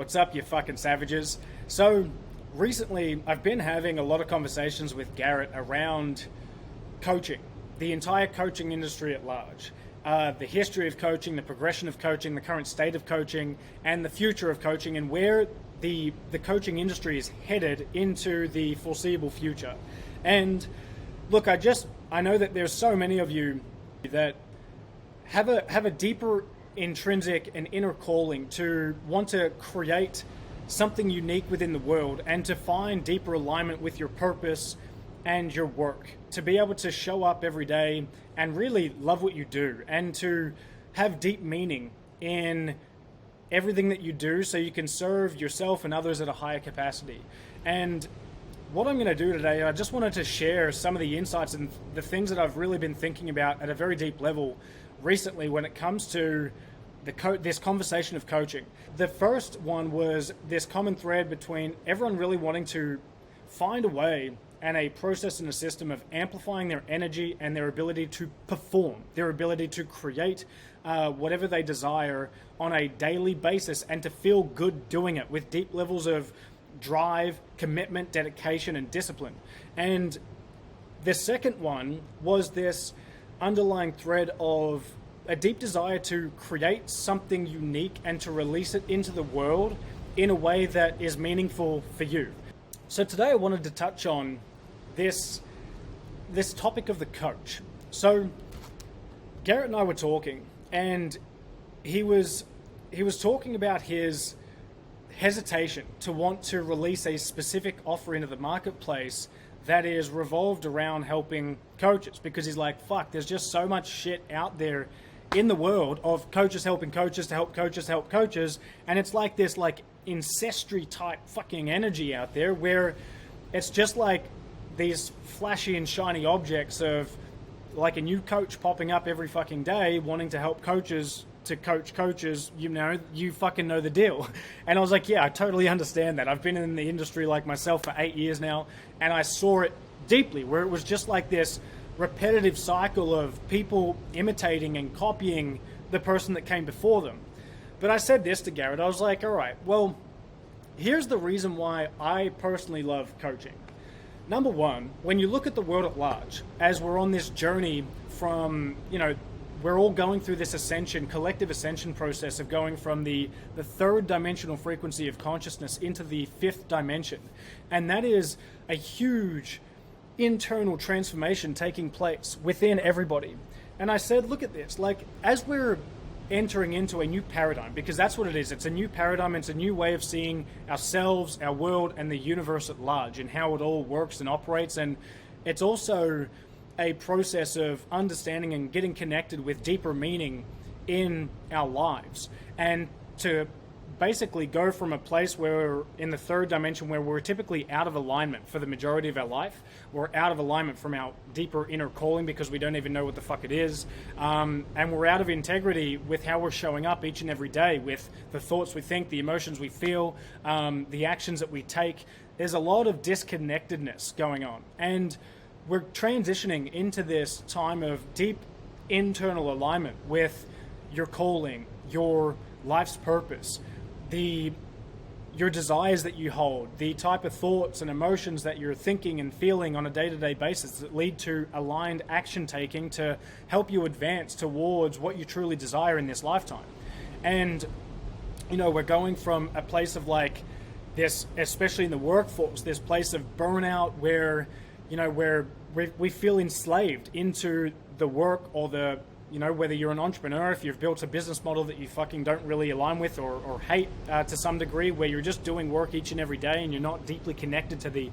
What's up, you fucking savages? So, recently, I've been having a lot of conversations with Garrett around coaching, the entire coaching industry at large, the history of coaching, the progression of coaching, the current state of coaching, and the future of coaching, and where the coaching industry is headed into the foreseeable future. And look, I know that there's so many of you that have a deeper intrinsic and inner calling to want to create something unique within the world and to find deeper alignment with your purpose and your work, to be able to show up every day and really love what you do and to have deep meaning in everything that you do so you can serve yourself and others at a higher capacity. And what I'm going to do today, I just wanted to share some of the insights and the things that I've really been thinking about at a very deep level recently when it comes to this conversation of coaching. The first one was this common thread between everyone really wanting to find a way and a process and a system of amplifying their energy and their ability to perform, their ability to create whatever they desire on a daily basis and to feel good doing it with deep levels of drive, commitment, dedication, and discipline. And the second one was this underlying thread of a deep desire to create something unique and to release it into the world in a way that is meaningful for you. So today I wanted to touch on this topic of the coach. So Garrett and I were talking, and he was talking about his hesitation to want to release a specific offer into the marketplace that is revolved around helping coaches, because he's like, fuck, there's just so much shit out there in the world of coaches helping coaches to help coaches, and it's like this like ancestry type fucking energy out there where it's just like these flashy and shiny objects of like a new coach popping up every fucking day wanting to help coaches to coach coaches. You fucking know the deal. And I was like, yeah, I totally understand that. I've been in the industry like myself for 8 years now, and I saw it deeply, where it was just like this repetitive cycle of people imitating and copying the person that came before them. But I said this to Garrett. I was like, all right, well, here's the reason why I personally love coaching. Number one, when you look at the world at large, as we're on this journey from, we're all going through this ascension, collective ascension process of going from the third dimensional frequency of consciousness into the fifth dimension. And that is a huge internal transformation taking place within everybody. And I said, look at this, like as we're entering into a new paradigm, because that's what it is. It's a new paradigm. It's a new way of seeing ourselves, our world, and the universe at large, and how it all works and operates. And it's also a process of understanding and getting connected with deeper meaning in our lives, and to basically go from a place where we're in the third dimension, where we're typically out of alignment for the majority of our life. We're out of alignment from our deeper inner calling because we don't even know what the fuck it is. And we're out of integrity with how we're showing up each and every day, with the thoughts we think, the emotions we feel, the actions that we take. There's a lot of disconnectedness going on. And we're transitioning into this time of deep internal alignment with your calling, your life's purpose, your desires that you hold, the type of thoughts and emotions that you're thinking and feeling on a day-to-day basis that lead to aligned action taking to help you advance towards what you truly desire in this lifetime. And, we're going from a place of like this, especially in the workforce, this place of burnout where, where we feel enslaved into the work or the, whether you're an entrepreneur, if you've built a business model that you fucking don't really align with or hate to some degree, where you're just doing work each and every day and you're not deeply connected to the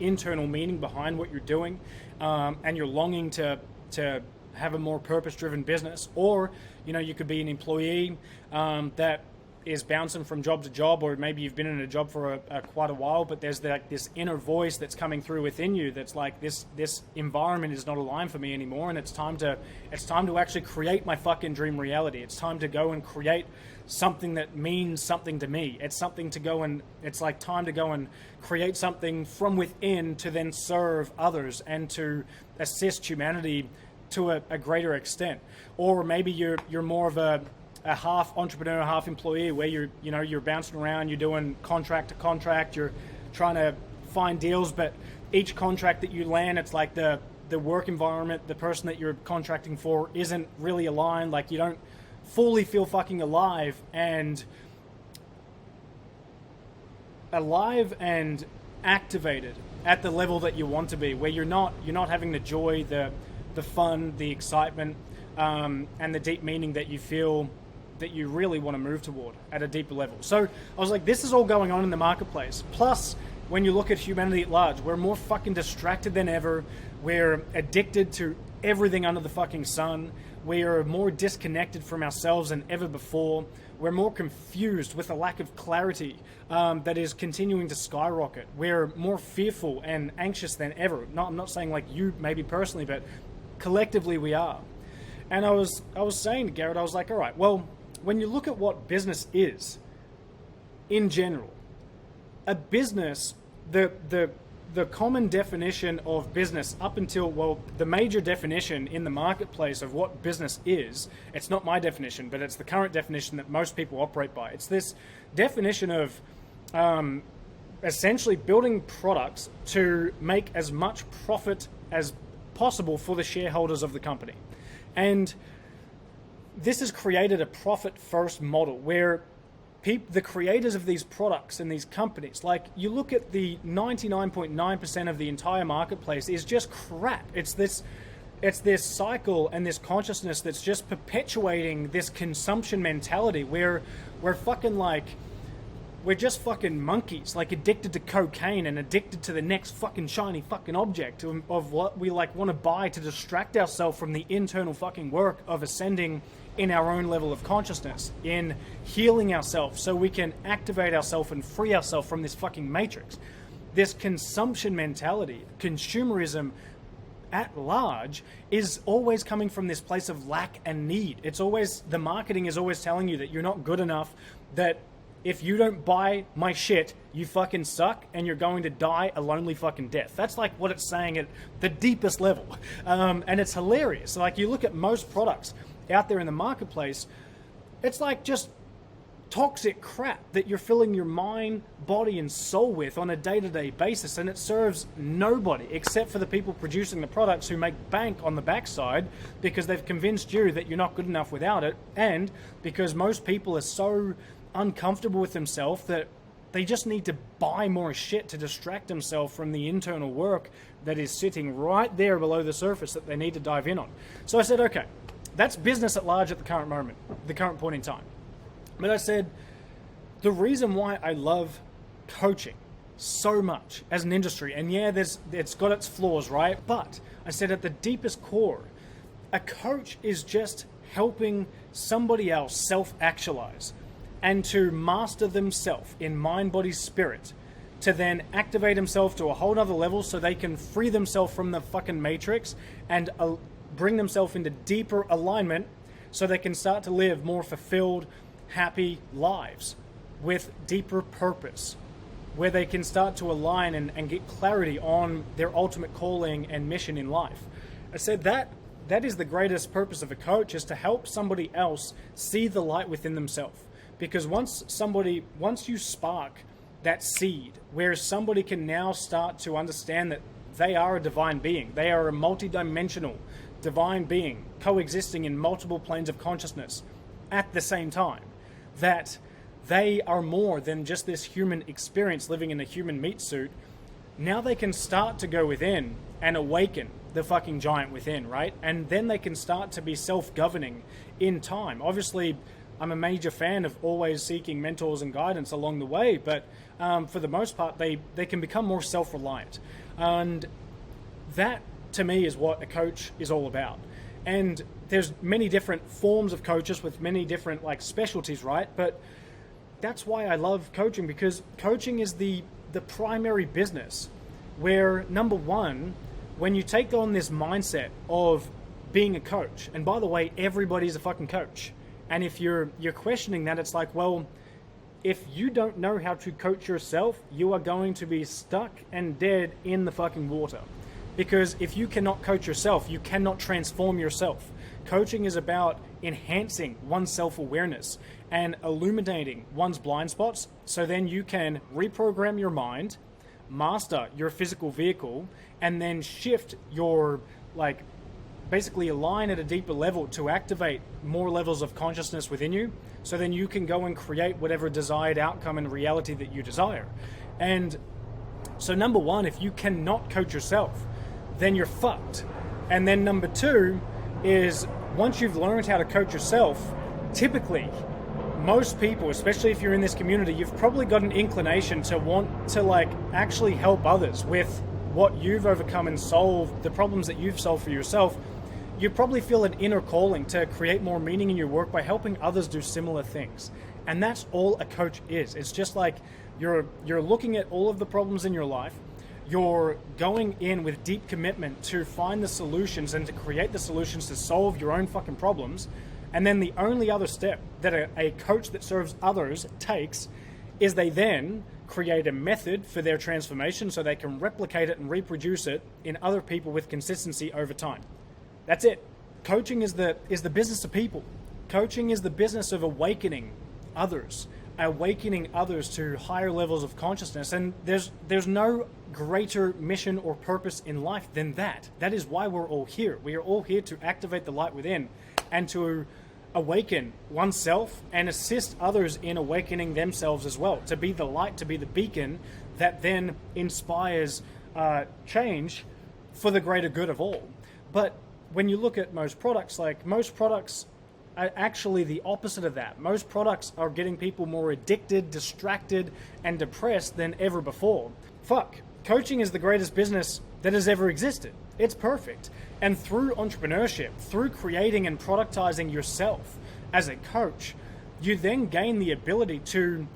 internal meaning behind what you're doing, and you're longing to have a more purpose-driven business. Or, you could be an employee that is bouncing from job to job, or maybe you've been in a job for quite a while, but there's this inner voice that's coming through within you that's like, this environment is not aligned for me anymore, and it's time to actually create my fucking dream reality. It's time to go and create something that means something to me. It's like time to go and create something from within to then serve others and to assist humanity to a greater extent. Or maybe you're more of a a half entrepreneur, half employee, where you're bouncing around, you're doing contract to contract, you're trying to find deals, but each contract that you land, it's like the work environment, the person that you're contracting for isn't really aligned. Like, you don't fully feel fucking alive and activated at the level that you want to be, where you're not having the joy, the fun, the excitement, and the deep meaning that you feel that you really want to move toward at a deeper level. So I was like, this is all going on in the marketplace. Plus, when you look at humanity at large, we're more fucking distracted than ever. We're addicted to everything under the fucking sun. We are more disconnected from ourselves than ever before. We're more confused with a lack of clarity that is continuing to skyrocket. We're more fearful and anxious than ever. I'm not saying like you maybe personally, but collectively we are. And I was saying to Garrett, I was like, all right, well, when you look at what business is in general, a business, the common definition of business up until, well, the major definition in the marketplace of what business is, it's not my definition, but it's the current definition that most people operate by. It's this definition of essentially building products to make as much profit as possible for the shareholders of the company. And this has created a profit-first model where the creators of these products and these companies, like you look at the 99.9% of the entire marketplace is just crap. It's this cycle and this consciousness that's just perpetuating this consumption mentality where we're just fucking monkeys, like addicted to cocaine and addicted to the next fucking shiny fucking object of what we like want to buy to distract ourselves from the internal fucking work of ascending in our own level of consciousness, in healing ourselves so we can activate ourselves and free ourselves from this fucking matrix. This consumption mentality, consumerism at large, is always coming from this place of lack and need. It's always, the marketing is always telling you that you're not good enough, that if you don't buy my shit, you fucking suck and you're going to die a lonely fucking death. That's like what it's saying at the deepest level. And it's hilarious. Like, you look at most products out there in the marketplace, it's like just toxic crap that you're filling your mind, body, and soul with on a day-to-day basis, and it serves nobody except for the people producing the products who make bank on the backside because they've convinced you that you're not good enough without it, and because most people are so uncomfortable with themselves that they just need to buy more shit to distract themselves from the internal work that is sitting right there below the surface that they need to dive in on. So I said, okay, that's business at large at the current moment, the current point in time. But I said, the reason why I love coaching so much as an industry, and yeah, it's got its flaws, right? But I said at the deepest core, a coach is just helping somebody else self-actualize and to master themselves in mind, body, spirit, to then activate themselves to a whole nother level so they can free themselves from the fucking matrix and bring themselves into deeper alignment so they can start to live more fulfilled, happy lives with deeper purpose, where they can start to align and get clarity on their ultimate calling and mission in life. I said that is the greatest purpose of a coach, is to help somebody else see the light within themselves. Because once you spark that seed where somebody can now start to understand that they are a divine being, they are a multidimensional divine being coexisting in multiple planes of consciousness at the same time, that they are more than just this human experience living in a human meat suit, now they can start to go within and awaken the fucking giant within, right? And then they can start to be self-governing in time. Obviously, I'm a major fan of always seeking mentors and guidance along the way, but for the most part, they can become more self-reliant. And that, to me, is what a coach is all about. And there's many different forms of coaches with many different like specialties, right? But that's why I love coaching, because coaching is the primary business where, number one, when you take on this mindset of being a coach, and by the way, everybody's a fucking coach. And if you're questioning that, it's like, well, if you don't know how to coach yourself, you are going to be stuck and dead in the fucking water. Because if you cannot coach yourself, you cannot transform yourself. Coaching is about enhancing one's self-awareness and illuminating one's blind spots so then you can reprogram your mind, master your physical vehicle, and then shift your, basically align at a deeper level to activate more levels of consciousness within you, so then you can go and create whatever desired outcome and reality that you desire. And so number one, if you cannot coach yourself, then you're fucked. And then number two is, once you've learned how to coach yourself, typically most people, especially if you're in this community, you've probably got an inclination to want to actually help others with what you've overcome and solve the problems that you've solved for yourself. You probably feel an inner calling to create more meaning in your work by helping others do similar things. And that's all a coach is. It's just like you're looking at all of the problems in your life, you're going in with deep commitment to find the solutions and to create the solutions to solve your own fucking problems. And then the only other step that a coach that serves others takes is they then create a method for their transformation so they can replicate it and reproduce it in other people with consistency over time. That's it. Coaching is the business of people. Coaching is the business of awakening others to higher levels of consciousness. And there's no greater mission or purpose in life than that. That is why we're all here. We are all here to activate the light within and to awaken oneself and assist others in awakening themselves as well, to be the light, to be the beacon that then inspires change for the greater good of all. But when you look at most products are actually the opposite of that. Most products are getting people more addicted, distracted, and depressed than ever before. Fuck. Coaching is the greatest business that has ever existed. It's perfect. And through entrepreneurship, through creating and productizing yourself as a coach, you then gain the ability to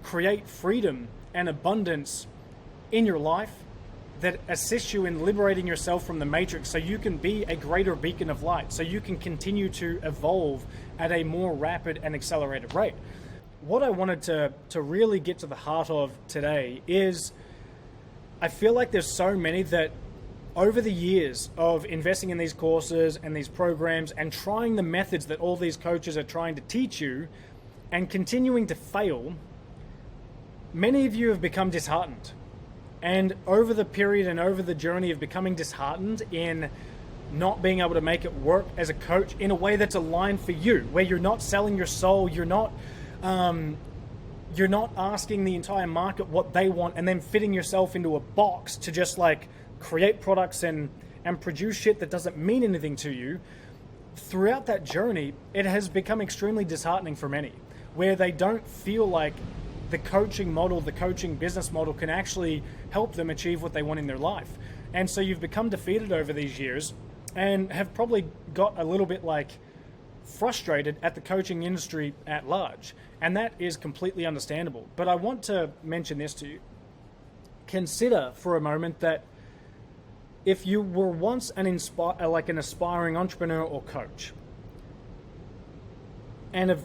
create freedom and abundance in your life that assists you in liberating yourself from the matrix so you can be a greater beacon of light, so you can continue to evolve at a more rapid and accelerated rate. What I wanted to really get to the heart of today is, I feel like there's so many that over the years of investing in these courses and these programs and trying the methods that all these coaches are trying to teach you and continuing to fail, many of you have become disheartened. And over the period and over the journey of becoming disheartened in not being able to make it work as a coach in a way that's aligned for you, where you're not selling your soul, you're not asking the entire market what they want and then fitting yourself into a box to just create products and produce shit that doesn't mean anything to you. Throughout that journey, it has become extremely disheartening for many, where they don't feel like the coaching model, the coaching business model can actually help them achieve what they want in their life. And so you've become defeated over these years and have probably got a little bit frustrated at the coaching industry at large. And that is completely understandable. But I want to mention this to you. Consider for a moment that if you were once an aspiring entrepreneur or coach and have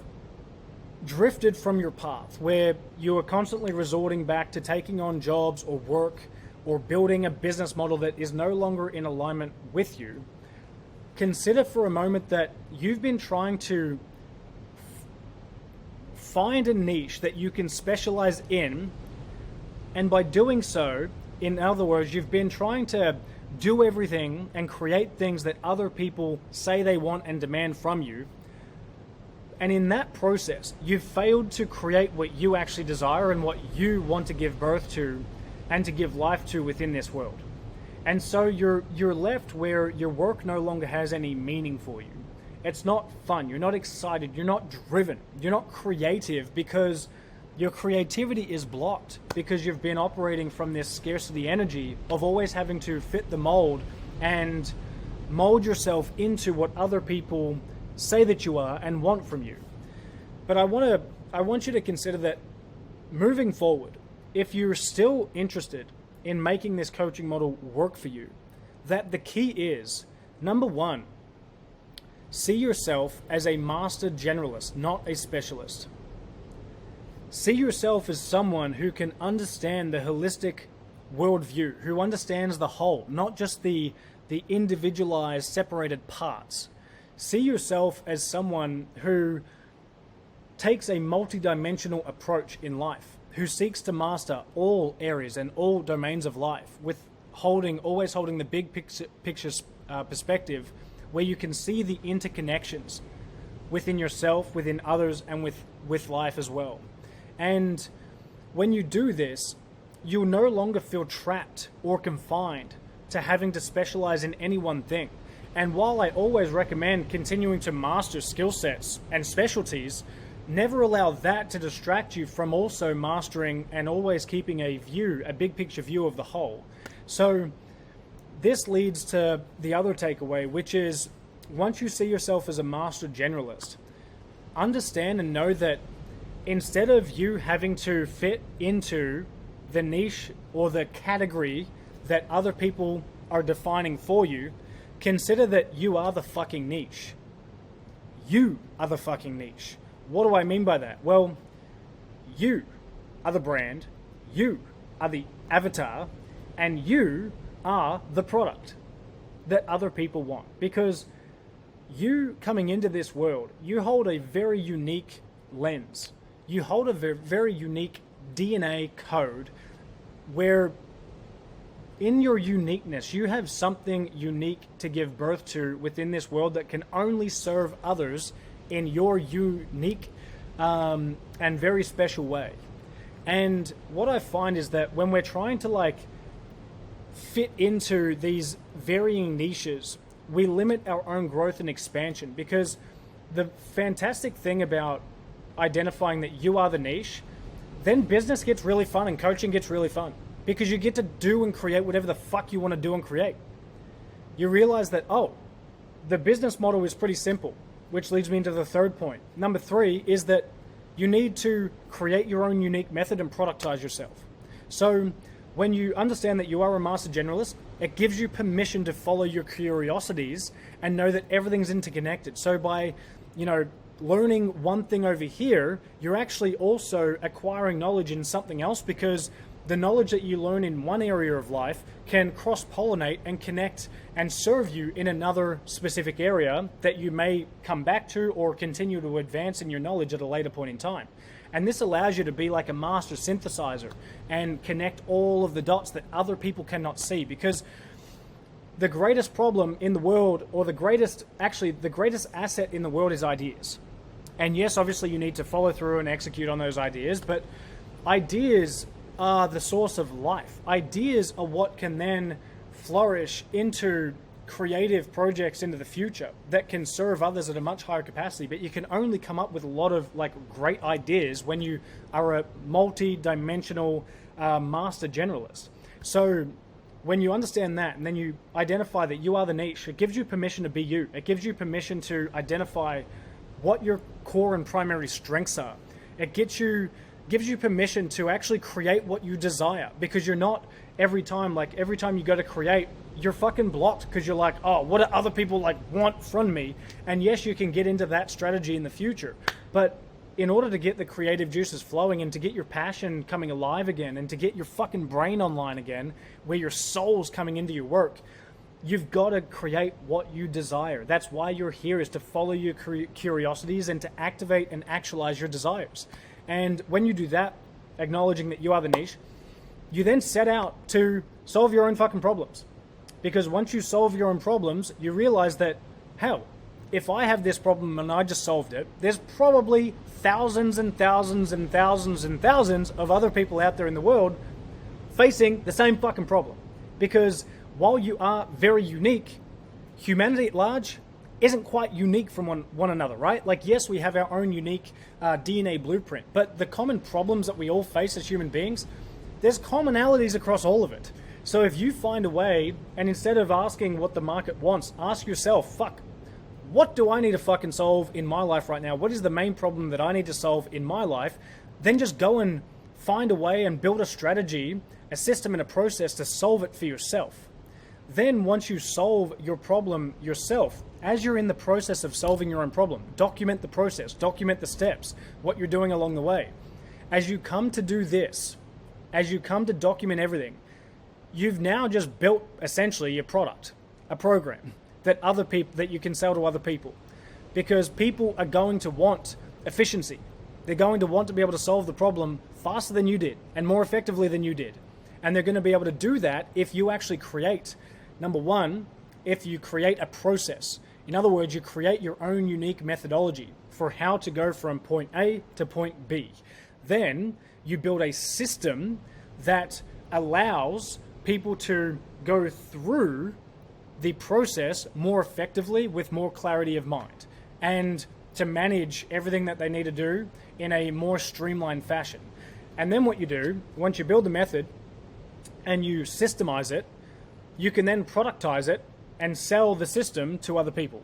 drifted from your path, where you are constantly resorting back to taking on jobs or work or building a business model that is no longer in alignment with you, consider for a moment that you've been trying to find a niche that you can specialize in, and by doing so, in other words, you've been trying to do everything and create things that other people say they want and demand from you. And in that process, you've failed to create what you actually desire and what you want to give birth to and to give life to within this world. And so you're left where your work no longer has any meaning for you. It's not fun. You're not excited. You're not driven. You're not creative because your creativity is blocked because you've been operating from this scarcity energy of always having to fit the mold and mold yourself into what other people say that you are and want from you. But I want you to consider that moving forward, if you're still interested in making this coaching model work for you, that the key is, number one, see yourself as a master generalist, not a specialist. See yourself as someone who can understand the holistic worldview, who understands the whole, not just the individualized, separated parts. see yourself as someone who takes a multi-dimensional approach in life, who seeks to master all areas and all domains of life, with always holding the big picture perspective, where you can see the interconnections within yourself, within others, and with life as well. And when you do this, you'll no longer feel trapped or confined to having to specialize in any one thing. And while I always recommend continuing to master skill sets and specialties, never allow that to distract you from also mastering and always keeping a big picture view of the whole. So this leads to the other takeaway, which is, once you see yourself as a master generalist, understand and know that instead of you having to fit into the niche or the category that other people are defining for you, consider that you are the fucking niche. You are the fucking niche. What do I mean by that? Well, you are the brand, you are the avatar, and you are the product that other people want. Because you coming into this world, you hold a very unique lens. You hold a very unique DNA code where in your uniqueness, you have something unique to give birth to within this world that can only serve others in your unique and very special way. And what I find is that when we're trying to fit into these varying niches, we limit our own growth and expansion, because the fantastic thing about identifying that you are the niche, then business gets really fun and coaching gets really fun, because you get to do and create whatever the fuck you want to do and create. You realize that, the business model is pretty simple, which leads me into the third point. Number 3 is that you need to create your own unique method and productize yourself. So when you understand that you are a master generalist, it gives you permission to follow your curiosities and know that everything's interconnected. So by, learning one thing over here, you're actually also acquiring knowledge in something else, because the knowledge that you learn in one area of life can cross-pollinate and connect and serve you in another specific area that you may come back to or continue to advance in your knowledge at a later point in time. And this allows you to be like a master synthesizer and connect all of the dots that other people cannot see, because the greatest problem in the world, or the greatest asset in the world, is ideas. And yes, obviously you need to follow through and execute on those ideas, but ideas are the source of life. Ideas are what can then flourish into creative projects into the future that can serve others at a much higher capacity. But you can only come up with a lot of great ideas when you are a multi-dimensional master generalist. So when you understand that, and then you identify that you are the niche, it gives you permission to be you. It gives you permission to identify what your core and primary strengths are. It gives you permission to actually create what you desire, because you're not every time you go to create, you're fucking blocked because you're like, what do other people want from me? And yes, you can get into that strategy in the future, but in order to get the creative juices flowing and to get your passion coming alive again and to get your fucking brain online again, where your soul's coming into your work, you've got to create what you desire. That's why you're here, is to follow your curiosities and to activate and actualize your desires. And when you do that, acknowledging that you are the niche, you then set out to solve your own fucking problems. Because once you solve your own problems, you realize that, hell, if I have this problem and I just solved it, there's probably thousands and thousands and thousands and thousands of other people out there in the world facing the same fucking problem. Because while you are very unique, humanity at large isn't quite unique from one another, right? Yes, we have our own unique DNA blueprint, but the common problems that we all face as human beings, there's commonalities across all of it. So if you find a way, and instead of asking what the market wants, ask yourself, what do I need to fucking solve in my life right now? What is the main problem that I need to solve in my life? Then just go and find a way and build a strategy, a system and a process to solve it for yourself. Then once you solve your problem yourself, as you're in the process of solving your own problem, document the process, document the steps, what you're doing along the way. As you come to do this, as you come to document everything, you've now just built essentially your product, a program that you can sell to other people. because people are going to want efficiency. They're going to want to be able to solve the problem faster than you did and more effectively than you did. And they're going to be able to do that if you actually create, number one, if you create a process. In other words, you create your own unique methodology for how to go from point A to point B. Then you build a system that allows people to go through the process more effectively with more clarity of mind and to manage everything that they need to do in a more streamlined fashion. And then what you do, once you build the method and you systemize it, you can then productize it and sell the system to other people.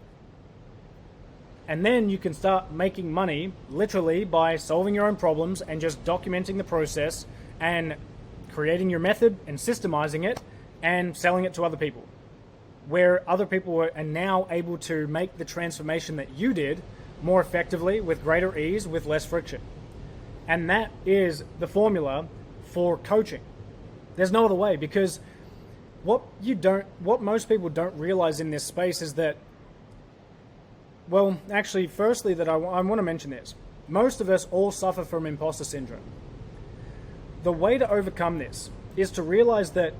And then you can start making money literally by solving your own problems and just documenting the process and creating your method and systemizing it and selling it to other people, where other people are now able to make the transformation that you did more effectively, with greater ease, with less friction. And that is the formula for coaching. There's no other way, because what most people don't realize in this space is that, well, actually, firstly, that I want to mention this. Most of us all suffer from imposter syndrome. The way to overcome this is to realize that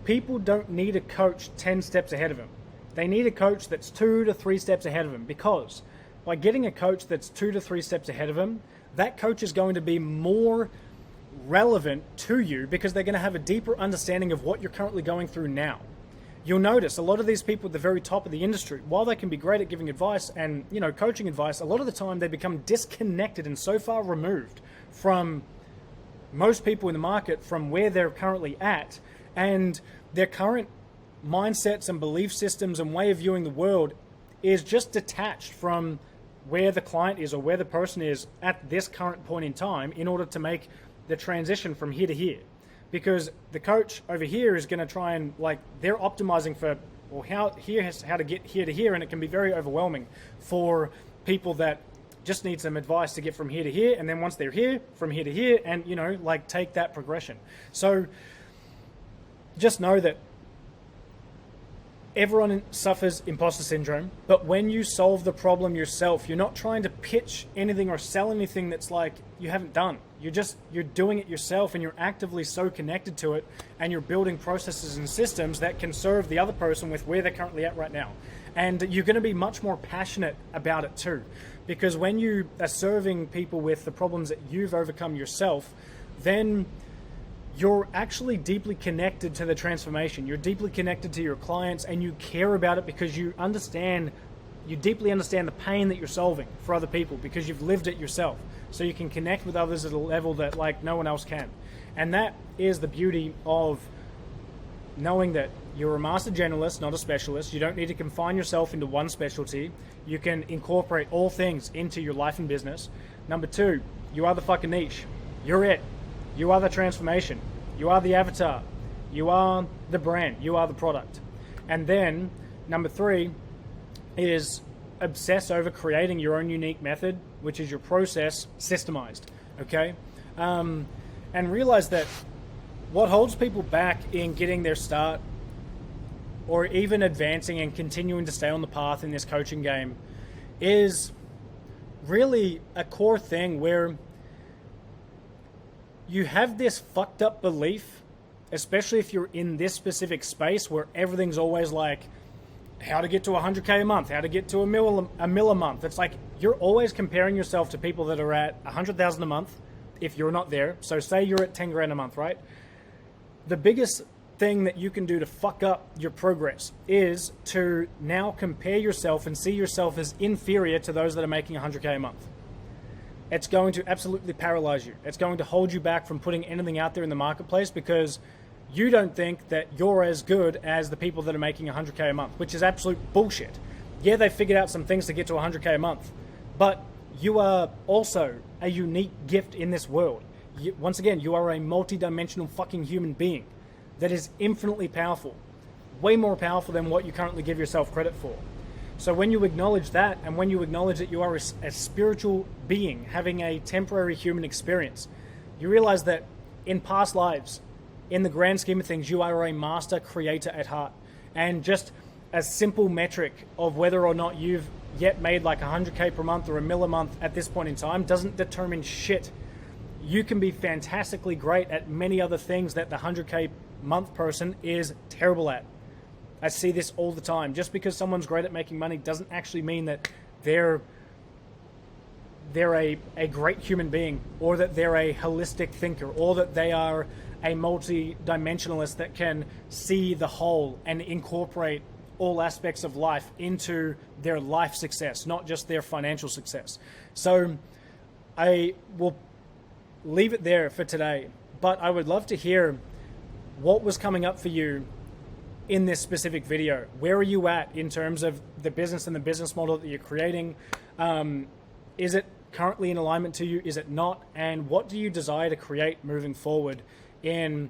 people don't need a coach 10 steps ahead of them. They need a coach that's 2 to 3 steps ahead of them, because by getting a coach that's 2 to 3 steps ahead of them, that coach is going to be more relevant to you because they're going to have a deeper understanding of what you're currently going through now. You'll notice a lot of these people at the very top of the industry, while they can be great at giving advice and, coaching advice, a lot of the time they become disconnected and so far removed from most people in the market from where they're currently at, and their current mindsets and belief systems and way of viewing the world is just detached from where the client is or where the person is at this current point in time in order to make the transition from here to here. Because the coach over here is going to try and, they're optimizing for, well, how to get here to here, and it can be very overwhelming for people that just need some advice to get from here to here, and then once they're here, from here to here, and, take that progression. So just know that everyone suffers imposter syndrome, but when you solve the problem yourself, you're not trying to pitch anything or sell anything that's you haven't done. You're doing it yourself, and you're actively so connected to it, and you're building processes and systems that can serve the other person with where they're currently at right now. And you're going to be much more passionate about it too, because when you are serving people with the problems that you've overcome yourself, then you're actually deeply connected to the transformation. You're deeply connected to your clients, and you care about it because you deeply understand the pain that you're solving for other people because you've lived it yourself. So you can connect with others at a level that no one else can. And that is the beauty of knowing that you're a master generalist, not a specialist. You don't need to confine yourself into one specialty. You can incorporate all things into your life and business. Number 2, you are the fucking niche. You're it. You are the transformation. You are the avatar. You are the brand. You are the product. And then number 3 is obsess over creating your own unique method, which is your process systemized. Okay? And realize that what holds people back in getting their start or even advancing and continuing to stay on the path in this coaching game is really a core thing where you have this fucked up belief, especially if you're in this specific space where everything's always how to get to 100K a month, how to get to a mil a month. It's you're always comparing yourself to people that are at 100,000 a month if you're not there. So say you're at 10 grand a month, right? The biggest thing that you can do to fuck up your progress is to now compare yourself and see yourself as inferior to those that are making 100K a month. It's going to absolutely paralyze you. It's going to hold you back from putting anything out there in the marketplace because you don't think that you're as good as the people that are making 100K a month, which is absolute bullshit. Yeah, they figured out some things to get to 100K a month, but you are also a unique gift in this world. Once again, you are a multi-dimensional fucking human being that is infinitely powerful, way more powerful than what you currently give yourself credit for. So when you acknowledge that, and when you acknowledge that you are a spiritual being having a temporary human experience, you realize that in past lives, in the grand scheme of things, you are a master creator at heart. And just a simple metric of whether or not you've yet made like 100K per month or a mil a month at this point in time doesn't determine shit. You can be fantastically great at many other things that the 100K month person is terrible at. I see this all the time. Just because someone's great at making money doesn't actually mean that they're a great human being, or that they're a holistic thinker, or that they are a multi-dimensionalist that can see the whole and incorporate all aspects of life into their life success, not just their financial success. So I will leave it there for today, but I would love to hear what was coming up for you in this specific video. Where are you at in terms of the business and the business model that you're creating? Is it currently in alignment to you? Is it not? And what do you desire to create moving forward in,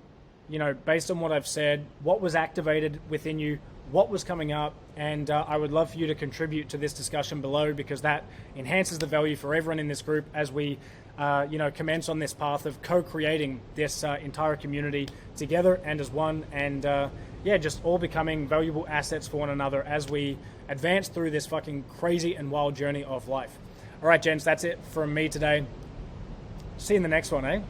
based on what I've said, what was activated within you, what was coming up? And I would love for you to contribute to this discussion below, because that enhances the value for everyone in this group as we commence on this path of co-creating this entire community together and as one, and just all becoming valuable assets for one another as we advance through this fucking crazy and wild journey of life. All right, gents, that's it from me today. See you in the next one, eh?